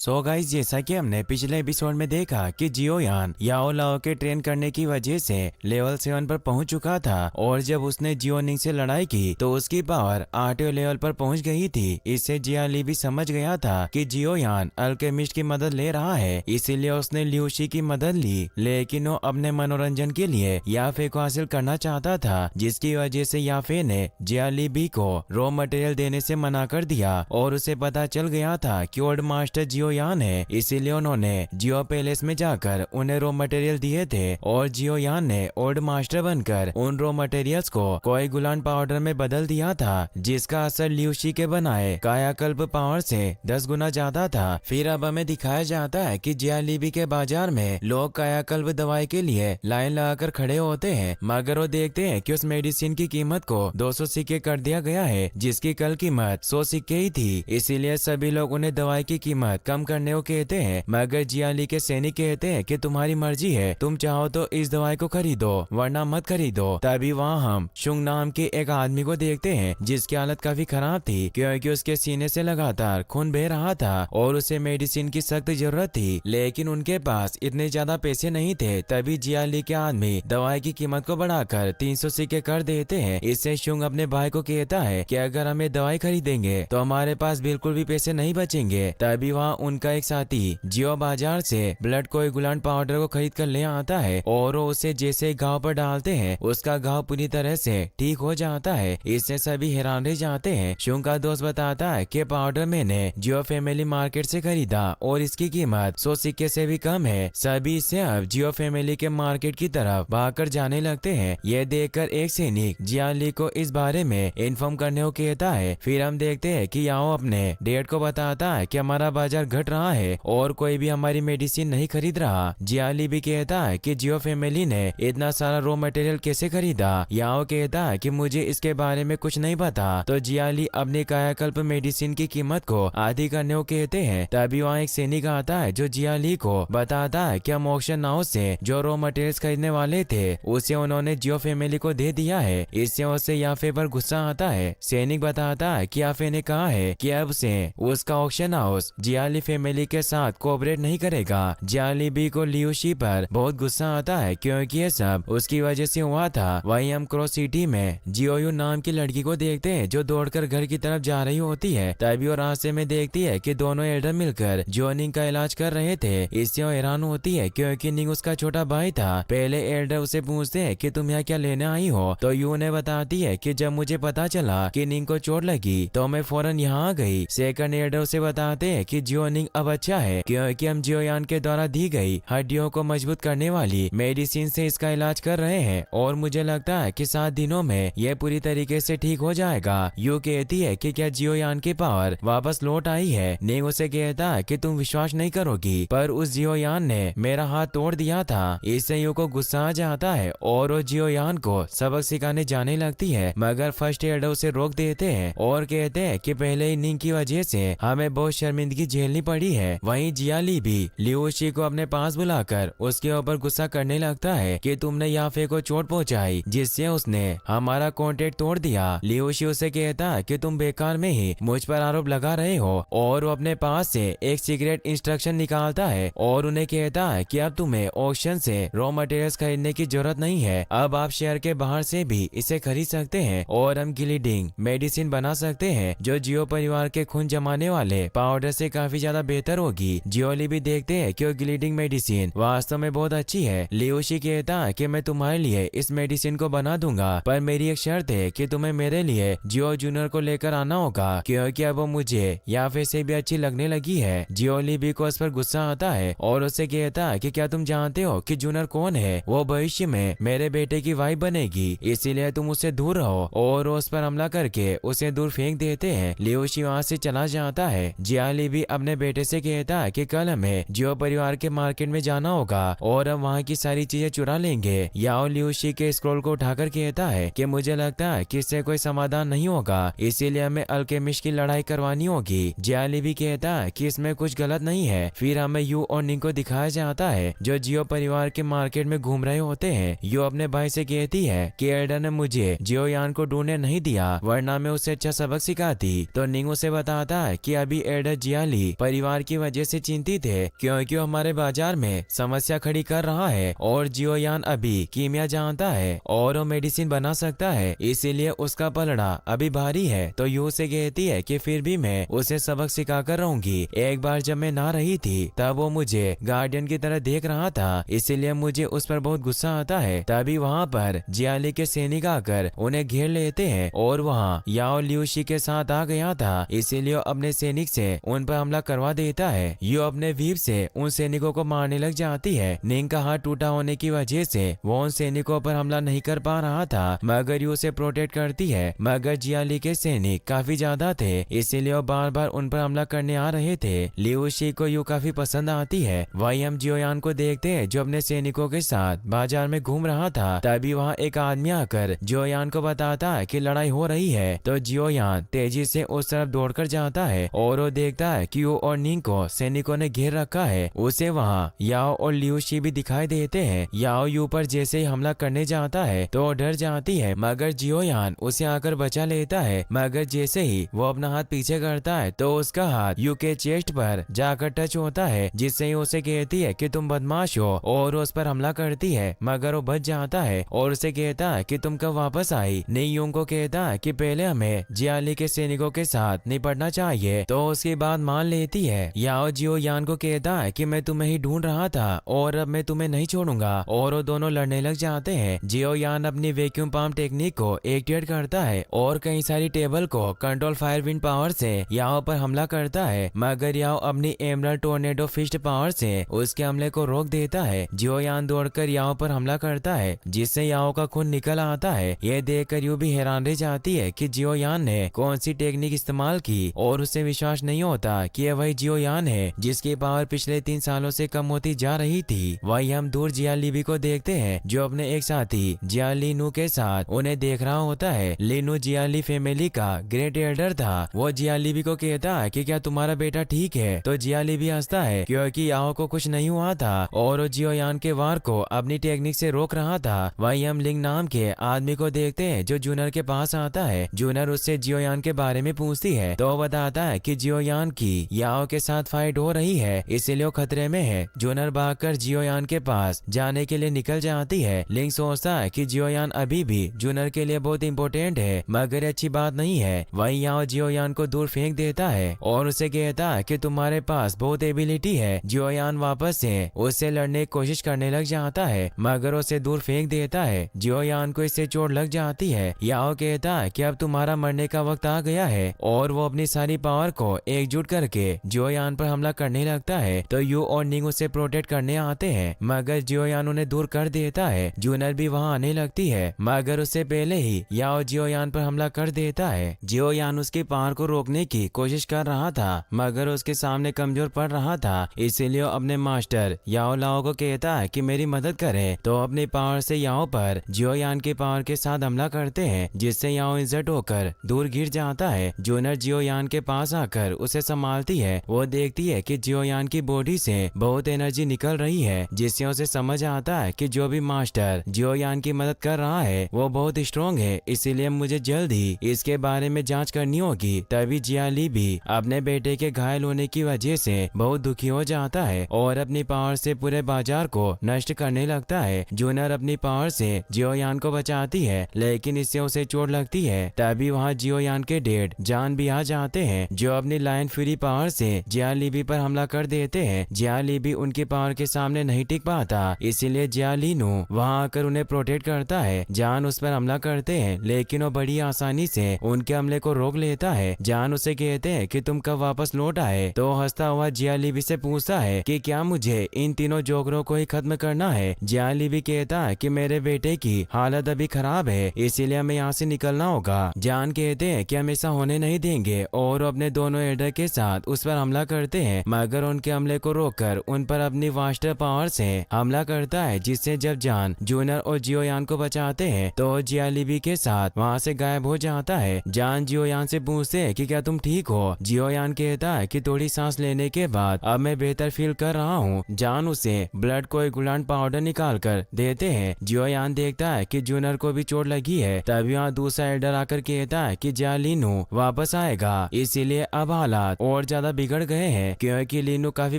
So guys, जैसा कि हमने पिछले एपिसोड में देखा कि जियो यान याओ लाओ के ट्रेन करने की वजह से लेवल 7 पर पहुंच चुका था और जब उसने जियो निंग से लड़ाई की तो उसकी पावर 8वें लेवल पर पहुंच गई थी। इससे जिया ली भी समझ गया था कि जियो यान अल्केमिस्ट की मदद ले रहा है, इसीलिए उसने ल्यूशी की मदद ली। लेकिन वो अपने मनोरंजन के लिए याफे को हासिल करना चाहता था, जिसकी वजह से याफे ने जिया ली बी को रॉ मटेरियल देने से मना कर दिया और उसे पता चल गया था कि ओल्ड मास्टर जियो यान है, इसीलिए उन्होंने जियो पैलेस में जाकर उन्हें रॉ मटेरियल दिए थे और जियो यान ने ओल्ड मास्टर बनकर उन रॉ मटेरियल्स को कोई गुलान पाउडर में बदल दिया था, जिसका असर ल्यूशी के बनाए कायाकल्प पावर से 10 गुना ज्यादा था। फिर अब हमें दिखाया जाता है कि जियालीबी के बाजार में लोग कायाकल्प दवाई के लिए लाइन लगाकर खड़े होते हैं, मगर वो देखते हैं कि उस मेडिसिन की कीमत को 200 सिक्के कर दिया गया है, जिसकी कल कीमत 100 सिक्के ही थी। इसीलिए सभी लोग उन्हें दवाई की कीमत कम करने को कहते हैं, मगर जियाली के सैनिक कहते हैं कि तुम्हारी मर्जी है, तुम चाहो तो इस दवाई को खरीदो वरना मत खरीदो। तभी वहाँ हम शुंग नाम के एक आदमी को देखते हैं जिसकी हालत काफी खराब थी, क्योंकि उसके सीने से लगातार खून बह रहा था और उसे मेडिसिन की सख्त जरूरत थी, लेकिन उनके पास इतने ज्यादा पैसे नहीं थे। तभी जियाली के आदमी दवाई की कीमत को बढ़ाकर 300 सिक्के कर देते हैं। इससे शुंग अपने भाई को कहता है कि अगर हमें दवाई खरीदेंगे तो हमारे पास बिल्कुल भी पैसे नहीं बचेंगे। तभी वहाँ उनका एक साथी जियो बाजार से ब्लड कोएगुलेंट पाउडर को खरीद कर ले आता है और वो उसे जैसे घाव पर डालते हैं उसका घाव पूरी तरह से ठीक हो जाता है। इससे सभी हैरान रह जाते हैं। शुंग का दोस्त बताता है कि पाउडर मैंने जियो फैमिली मार्केट से खरीदा और इसकी कीमत 100 सिक्के से भी कम है। सभी इससे अब जियो फैमिली के मार्केट की तरफ भागकर जाने लगते हैं। यह देखकर एक सैनिक जियाली को इस बारे में इन्फॉर्म करने को कहता है। फिर हम देखते हैं कि याओ अपने डैड को बताता है कि हमारा बाजार घट रहा है और कोई भी हमारी मेडिसिन नहीं खरीद रहा। जियाली भी कहता है कि जियो फैमिली ने इतना सारा रॉ मटेरियल कैसे खरीदा। याओ कहता है कि मुझे इसके बारे में कुछ नहीं पता। तो जियाली अपनी कायाकल्प मेडिसिन की कीमत को आधी करने को कहते हैं। तभी वहाँ एक सैनिक आता है जो जियाली को बताता है कि हम ऑक्शन हाउस से जो रॉ मटेरियल खरीदने वाले थे उसे उन्होंने जियो फैमिली को दे दिया है। इससे उसे याफे पर गुस्सा आता है। सैनिक बताता है कि याफे ने कहा है कि अब से उसका ऑक्शन हाउस जियाली फैमिली के साथ कोऑपरेट नहीं करेगा। जियाली बी को ल्यूशी पर बहुत गुस्सा आता है क्योंकि ये सब उसकी वजह से हुआ था। वहीं हम क्रॉस सिटी में जियोयू नाम की लड़की को देखते हैं जो दौड़कर घर की तरफ जा रही होती है। तभी वो रास्ते में देखती है कि दोनों एल्डर मिलकर जियो निंग का इलाज कर रहे थे। इससे वो हैरान होती है क्योंकि निंग उसका छोटा भाई था। पहले एल्डर उसे पूछते हैं कि तुम यहाँ क्या लेने आई हो, तो यू ने बताती है कि जब मुझे पता चला कि निंग को चोट लगी तो मैं फौरन यहाँ आ गई। सेकंड एल्डर उसे बताते हैं कि जियो निंग अब अच्छा है क्योंकि हम जियो यान के द्वारा दी गई हड्डियों को मजबूत करने वाली मेडिसिन से इसका इलाज कर रहे हैं और मुझे लगता है कि 7 दिनों में यह पूरी तरीके से ठीक हो जाएगा। यू कहती है कि क्या जियो यान की पावर वापस लौट आई है। निंग उसे कहता है कि तुम विश्वास नहीं करोगी पर उस जियो यान ने मेरा हाथ तोड़ दिया था। इससे यू को गुस्सा आ जाता है और वो जियो यान को सबक सिखाने जाने लगती है, मगर फर्स्ट एल्डर उसे रोक देते हैं और कहते हैं कि पहले ही निंग की वजह से हमें बहुत शर्मिंदगी झेलनी पड़ी है। वहीं जियाली भी ल्यूशी को अपने पास बुलाकर उसके ऊपर गुस्सा करने लगता है कि तुमने याफे को चोट पहुंचाई जिससे उसने हमारा कॉन्ट्रैक्ट तोड़ दिया। ल्यूशी उसे कहता है कि तुम बेकार में ही मुझ पर आरोप लगा रहे हो और वो अपने पास से एक सीक्रेट इंस्ट्रक्शन निकालता है और उन्हें कहता है कि अब तुम्हें ऑक्शन से रॉ मटेरियल्स खरीदने की जरूरत नहीं है, अब आप शहर के बाहर से भी इसे खरीद सकते हैं और हम ग्लीडिंग मेडिसिन बना सकते हैं जो जियो परिवार के खून जमाने वाले पाउडर से काफी ज्यादा बेहतर होगी। जियोली भी देखते हैं कि ग्लीडिंग मेडिसिन वास्तव में बहुत अच्छी है। ल्यूशी कहता है कि मैं तुम्हारे लिए इस मेडिसिन को बना दूंगा पर मेरी एक शर्त है कि तुम्हें मेरे लिए जियो जूनियर को लेकर आना होगा क्योंकि अब वो मुझे याफे से भी अच्छी लगने लगी है। जियोली भी को उस पर गुस्सा आता है और उससे कहता है कि क्या तुम जानते हो कि जूनियर कौन है, वो भविष्य में मेरे बेटे की वाइफ बनेगी, इसीलिए तुम उससे दूर रहो और उस पर हमला करके उसे दूर फेंक देते हैं। ल्यूशी वहाँ से चला जाता है। जियाली भी अपने बेटे से कहता है कि कल हमें जियो परिवार के मार्केट में जाना होगा और हम वहाँ की सारी चीजें चुरा लेंगे। याओ ल्यूशी के स्क्रोल को उठाकर कहता है कि मुझे लगता है कि इससे कोई समाधान नहीं होगा, इसीलिए हमें अल्केमिस्ट की लड़ाई करवानी होगी। जियाली भी कहता है कि इसमें कुछ गलत नहीं है। फिर हमें यू और निंग को दिखाया जाता है जो जियो परिवार के मार्केट में घूम रहे होते हैं। यू अपने भाई से कहती है कि एल्डर ने मुझे जियो यान को ढूंढने नहीं दिया वरना मैं उसे अच्छा सबक सिखाती। तो निंग उसे बताता है कि अभी एल्डर जियाली परिवार की वजह से चिंतित है क्योंकि वो हमारे बाजार में समस्या खड़ी कर रहा है और जियोयान अभी कीमिया जानता है और वो मेडिसिन बना सकता है, इसीलिए उसका पलड़ा अभी भारी है। तो यू से कहती है कि फिर भी मैं उसे सबक सिखा कर रहूंगी। एक बार जब मैं नहा रही थी तब वो मुझे गार्डियन की तरह देख रहा था, इसीलिए मुझे उस पर बहुत गुस्सा आता है। तभी वहाँ पर जियाली के सैनिक आकर उन्हें घेर लेते हैं और वहाँ याओ लियूशी के साथ आ गया था, इसीलिए अपने सैनिक से उन पर हमला करवा देता है। यू अपने वीर से उन सैनिकों को मारने लग जाती है। निंग का हाथ टूटा होने की वजह से वो उन सैनिकों पर हमला नहीं कर पा रहा था, मगर यू उसे प्रोटेक्ट करती है। मगर जियाली के सैनिक काफी ज्यादा थे, इसीलिए वो बार बार उन पर हमला करने आ रहे थे। लियूशी को यू काफी पसंद आती है। वही हम जियोयान को देखते हैं जो अपने सैनिकों के साथ बाजार में घूम रहा था। तभी वहाँ एक आदमी आकर जियोयान को बताता है कि लड़ाई हो रही है। तो जियोयान तेजी से उस तरफ दौड़कर जाता है और वो देखता है कि यू और निंग को सैनिकों ने घेर रखा है। उसे वहाँ याओ और लियूशी भी दिखाई देते हैं। याओ यू पर जैसे ही हमला करने जाता है तो वो डर जाती है, मगर जियोयान उसे आकर बचा लेता है। मगर जैसे ही वो अपना हाथ पीछे करता है तो उसका हाथ यू के चेस्ट पर जाकर टच होता है, जिससे ही उसे कहती है कि तुम बदमाश हो और उस पर हमला करती है। मगर वो बच जाता है और उसे कहता है कि तुम कब वापस आई। निंग यूंग को कहता है कि पहले हमें जियाली के सैनिकों के साथ निपटना चाहिए, तो उसकी बात मान लेती है। याओ जियोयान को कहता है कि मैं तुम्हें ही ढूंढ रहा था और अब मैं तुम्हें नहीं छोड़ूंगा, और वो दोनों लड़ने लग जाते हैं। जियोयान अपनी वैक्यूम पंप टेक्निक को एक्टिवेट करता है और कई सारी टेबल को कंट्रोल फायर विंड पावर से याओ पर हमला करता है, मगर याओ अपनी एमरल्ड टोर्नेडो फिस्ट पावर से उसके हमले को रोक देता है। जियोयान दौड़कर याओ पर हमला करता है, जिससे याओ का खून निकल आता है। यह देखकर यू भी हैरान रह जाती है कि जियोयान ने कौन सी टेक्निक इस्तेमाल की और उसे विश्वास नहीं होता कि यह वही जियोयान है जिसकी पावर पिछले 3 सालों से कम होती जा रही थी। वही हम दूर जिया लीबी को देखते हैं जो अपने एक साथी जिया लीनू के साथ उन्हें देख रहा होता है। लीनू जियाली फैमिली का ग्रेट एल्डर था। वो जिया लीबी को कहता है कि क्या तुम्हारा बेटा ठीक है, तो जिया लीबी हंसता है क्योंकि याओ को कुछ नहीं हुआ था और वो जियोयान के वार को अपनी टेक्निक से रोक रहा था। वही हम लिंग नाम के आदमी को देखते हैं जो जूनर के पास आता है। जूनर उससे जियोयान के बारे में पूछती है तो वो बताता है कि जियोयान की याओ के साथ फाइट हो रही है, इसीलिए वो खतरे में है। जूनर भागकर जियोयान के पास जाने के लिए निकल जाती है। लिंग सोचता है कि जियोयान अभी भी जूनर के लिए बहुत इंपॉर्टेंट है, मगर अच्छी बात नहीं है। वही याओ जियोयान को दूर फेंक देता है और उसे कहता है कि तुम्हारे पास बहुत एबिलिटी है। जियोयान वापस से उससे लड़ने की कोशिश करने लग जाता है, मगर उसे दूर फेंक देता है। जियोयान को इससे चोट लग जाती है। याओ कहता है कि अब तुम्हारा मरने का वक्त आ गया है और वो अपनी सारी पावर को एकजुट करके जियोयान पर हमला करने लगता है। तो यू और निंग उसे प्रोटेक्ट करने आते हैं, मगर जियोयान उन्हें दूर कर देता है। जूनर भी वहाँ आने लगती है, मगर उससे पहले ही याओ जियोयान पर हमला कर देता है। जियोयान उसकी पावर को रोकने की कोशिश कर रहा था, मगर उसके सामने कमजोर पड़ रहा था, इसीलिए अपने मास्टर याओ लाओ को कहता है कि मेरी मदद करे। तो अपनी पावर से याओ पर जियोयान की पावर के साथ हमला करते हैं, जिससे याओ इंजर्ड होकर दूर गिर जाता है। जूनर जियोयान के पास आकर उसे संभालती है। वो देखती है कि जियोयान की बॉडी से बहुत एनर्जी निकल रही है, जिससे उसे समझ आता है कि जो भी मास्टर जियोयान की मदद कर रहा है वो बहुत स्ट्रॉन्ग है, इसीलिए मुझे जल्द ही इसके बारे में जांच करनी होगी। तभी जियाली भी अपने बेटे के घायल होने की वजह से बहुत दुखी हो जाता है और अपनी पावर से पूरे बाजार को नष्ट करने लगता है। जूनर अपनी पावर से जियोयान को बचाती है, लेकिन इससे उसे चोट लगती है। तभी वहाँ जियोयान के डेड जान भी आ जाते हैं, जो अपनी लायन फ्यूरी पावर से जियालीबी पर हमला कर देते हैं। जियालीबी उनकी पावर के सामने नहीं टिक पाता, इसीलिए जियालीनू वहाँ आकर उन्हें प्रोटेक्ट करता है। जान उस पर हमला करते हैं, लेकिन वो बड़ी आसानी से उनके हमले को रोक लेता है। जान उसे कहते हैं कि तुम कब वापस लौट आए, तो हंसता हुआ जियालीबी से पूछता है कि क्या मुझे इन तीनों जोकरों को ही खत्म करना है। जियालीबी कहता है कि मेरे बेटे की हालत अभी खराब है, इसीलिए हमें यहाँ से निकलना होगा। जान कहते हैं कि हम ऐसा होने नहीं देंगे और अपने दोनों एल्डर के साथ उस पर हमला करते हैं, मगर उनके हमले को रोककर उन पर अपनी वास्टर पावर से हमला करता है, जिससे जब जान जूनर और जियोयान को बचाते हैं तो जियालीबी के साथ वहाँ से गायब हो जाता है। जान जियोयान से पूछते हैं कि क्या तुम ठीक हो। जियोयान कहता है कि थोड़ी सांस लेने के बाद अब मैं बेहतर फील कर रहा हूँ। जान उसे ब्लड कोएगुलेंट पाउडर निकाल कर देते हैं। जियोयान देखता है कि जूनर को भी चोट लगी है। तभी वहाँ दूसरा एल्डर आकर कहता है कि जियालीनू वापस आएगा, इसीलिए अब हालात और ज्यादा बिगड़ गए हैं क्योंकि लीनू काफी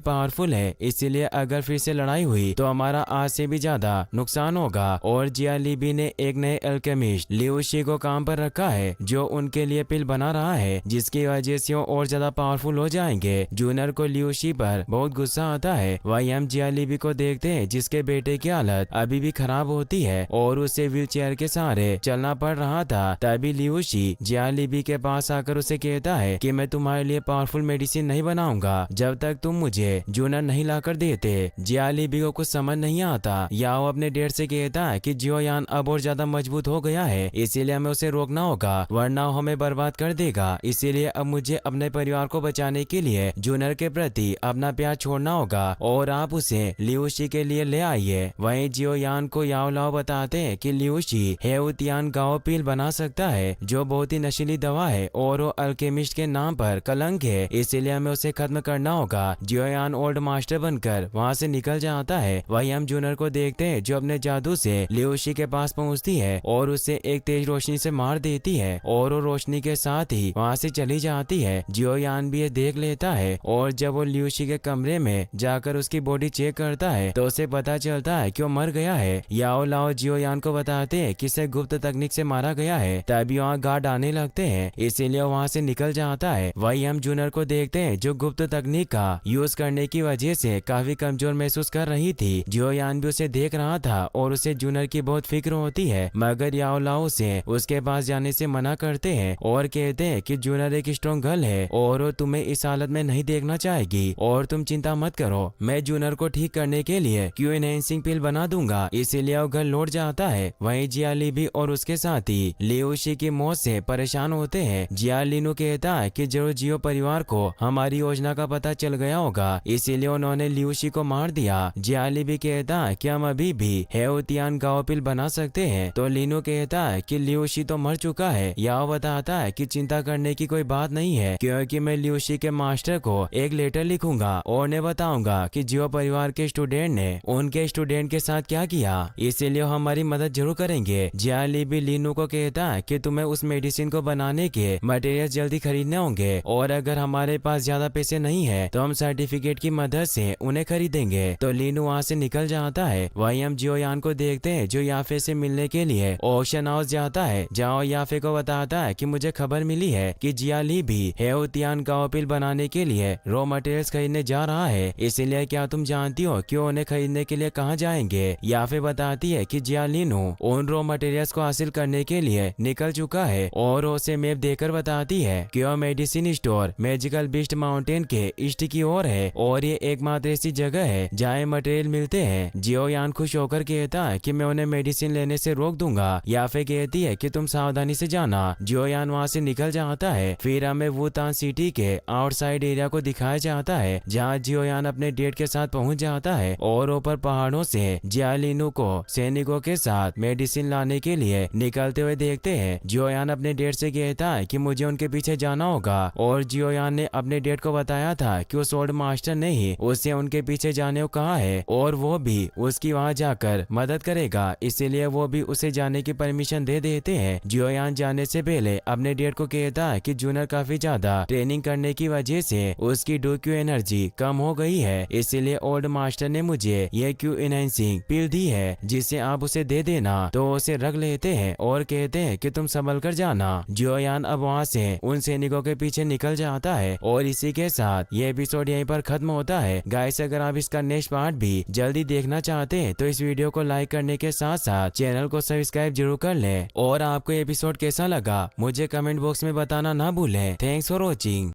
पावरफुल है, इसीलिए अगर फिर से लड़ाई हुई तो हमारा आज से भी ज्यादा नुकसान होगा। और जिया लीबी ने एक नए अल्केमिस्ट लिऊ शी को काम पर रखा है जो उनके लिए पिल बना रहा है, जिसकी वजह से वो और ज्यादा पावरफुल हो जाएंगे। जूनियर को लिऊ शी पर बहुत गुस्सा आता है। वही हम जिया लीबी को देखते हैं जिसके बेटे की हालत अभी भी खराब होती है और उसे व्हील चेयर के सहारे चलना पड़ रहा था। तभी लिऊ शी जिया लीबी के पास आकर उसे कहता है कि मैं तुम्हारे लिए पावरफुल मेडिसिन नहीं बनाऊंगा जब तक तुम मुझे जूनियर नहीं लाकर देते। जिया लीबी को कुछ समझ नहीं आता। याओ अपने डेड से कहता है कि जियोयान अब और ज्यादा मजबूत हो गया है, इसीलिए हमें उसे रोकना होगा वरना वो हमें बर्बाद कर देगा। इसीलिए अब मुझे अपने परिवार को बचाने के लिए जूनियर के प्रति अपना प्यार छोड़ना होगा और आप उसे लिऊ शी के लिए ले आइए। वहीं जियोयान को याओ लाओ बताते हैं कि लिऊ शी हेउतियान गाओ पील बना सकता है जो बहुत ही नशीली दवा है और वो अल्केमिस्ट के नाम पर कलंक है, इसीलिए हमें उसे खत्म करना होगा। जियोयान ओल्ड मास्टर बनकर वहाँ से निकल जाता है। वहीं हम जूनियर को देखते हैं जो अपने जादू से लिऊ शी के पास पहुँचती है और उसे एक तेज रोशनी से मार देती है और वो रोशनी के साथ ही वहाँ से चली जाती है। जियोयान भी ये देख लेता है और जब वो लिऊ शी के कमरे में जाकर उसकी बॉडी चेक करता है तो उसे पता चलता है कि वो मर गया है। याओ लाओ जियोयान को बताते हैं कि इसे गुप्त तकनीक से मारा गया है। तभी वहाँ गार्ड आने लगते हैं, इसीलिए वहाँ से निकल जाता है। वही हम जूनियर को देखते हैं जो गुप्त तकनीक का यूज करने की वजह से काफी कमजोर महसूस कर रही थी। जियोयान भी उसे देख रहा था और उसे जूनियर की बहुत फिक्र होती है, मगर याओ लाओ से उसके पास जाने से मना करते हैं और कहते हैं कि जूनियर एक स्ट्रॉन्ग गर्ल है और वो तुम्हें इस हालत में नहीं देखना चाहेगी और तुम चिंता मत करो, मैं जूनियर को ठीक करने के लिए क्यू एनहेंसिंग पिल बना दूंगा। इसीलिए वो घर लौट जाता है। वहीं जिया लीबी और उसके साथी लिऊ शी की मौत से परेशान होते हैं। जिया लीनू कहता है कि जरूर जियो परिवार को हमारी योजना का पता चल गया होगा, इसीलिए उन्होंने लिऊ शी को मार दिया। जिया लीबी कहता है कि हम अभी भी हेउतियान गाओ पिल बना सकते हैं, तो लीनू कहता है कि लिऊ शी तो मर चुका है। याओ बताता है कि चिंता करने की कोई बात नहीं है क्योंकि मैं लिऊ शी के मास्टर को एक लेटर लिखूंगा और उन्हें बताऊंगा कि जियो परिवार के स्टूडेंट ने उनके स्टूडेंट के साथ क्या किया, इसीलिए हमारी मदद जरूर करेंगे। जिया लीबी लीनू को कहता है कि तुम्हें उस मेडिसिन को बनाने के मटेरियल जल्दी खरीदने होंगे और अगर हमारे पास ज्यादा पैसे नहीं है तो हम सर्टिफिकेट की मदद से उन्हें खरीदेंगे। तो लीनू वहाँ से निकल जाता है। वहीं हम जियोयान को देखते हैं जो याफे से मिलने के लिए ऑक्शन हाउस जाता है, जहाँ याफे को बताता है कि मुझे खबर मिली है कि जिया लीबी हेउतियान गाओ पिल बनाने के लिए रॉ मटेरियल्स खरीदने जा रहा है, इसीलिए क्या तुम जानती हो कि उन्हें खरीदने के लिए कहाँ जाएंगे। याफे बताती है कि जिया लीनू उन रॉ मटेरियल्स को हासिल करने के लिए निकल चुका है और उसे मैप देकर बताती है कि वह medicine store magical beast mountain के ईस्ट की ओर है और ये एकमात्र ऐसी जगह है जहाँ मटेरियल मिलते हैं। जियोयान खुश होकर कहता है कि मैं उन्हें मेडिसिन लेने से रोक दूंगा। याफे कहती है कि तुम सावधानी से जाना। जियोयान वहाँ से निकल जाता है। फिर हमें वुतान सिटी के आउटसाइड एरिया को दिखाया जाता है जहाँ जियोयान अपने डेट के साथ पहुँच जाता है और ऊपर पहाड़ों से जिया लीनू को सैनिकों के साथ मेडिसिन लाने के लिए निकलते हुए देखते हैं। जियोयान अपने डेट से कहता है कि मुझे उनके पीछे जाना होगा और जियोयान ने अपने डेट को बताया था कि उस ओल्ड मास्टर ने ही उसे उनके पीछे जाने को कहा है और वो भी उसकी वहाँ जाकर मदद करेगा, इसीलिए वो भी उसे जाने की परमिशन दे देते हैं। जियोयान जाने से पहले अपने डेट को कहता है कि जूनियर काफी ज्यादा ट्रेनिंग करने की वजह से उसकी डोक्यू एनर्जी कम हो गई है, इसीलिए ओल्ड मास्टर ने मुझे ये क्यू एनहेंसिंग पिल दी है जिसे आप उसे दे देना। तो उसे रख लेते हैं और कहते हैं कि तुम संभल कर जाना। जियोयान अब वहाँ से उन सैनिकों के पीछे निकल जाता है और इसी के साथ ये एपिसोड यहीं पर खत्म होता है। गाइस अगर आप इसका नेक्स्ट पार्ट भी जल्दी देखना चाहते हैं तो इस वीडियो को लाइक करने के साथ साथ चैनल को सब्सक्राइब जरूर कर लें और आपको एपिसोड कैसा लगा मुझे कमेंट बॉक्स में बताना ना भूलें। Thanks for watching.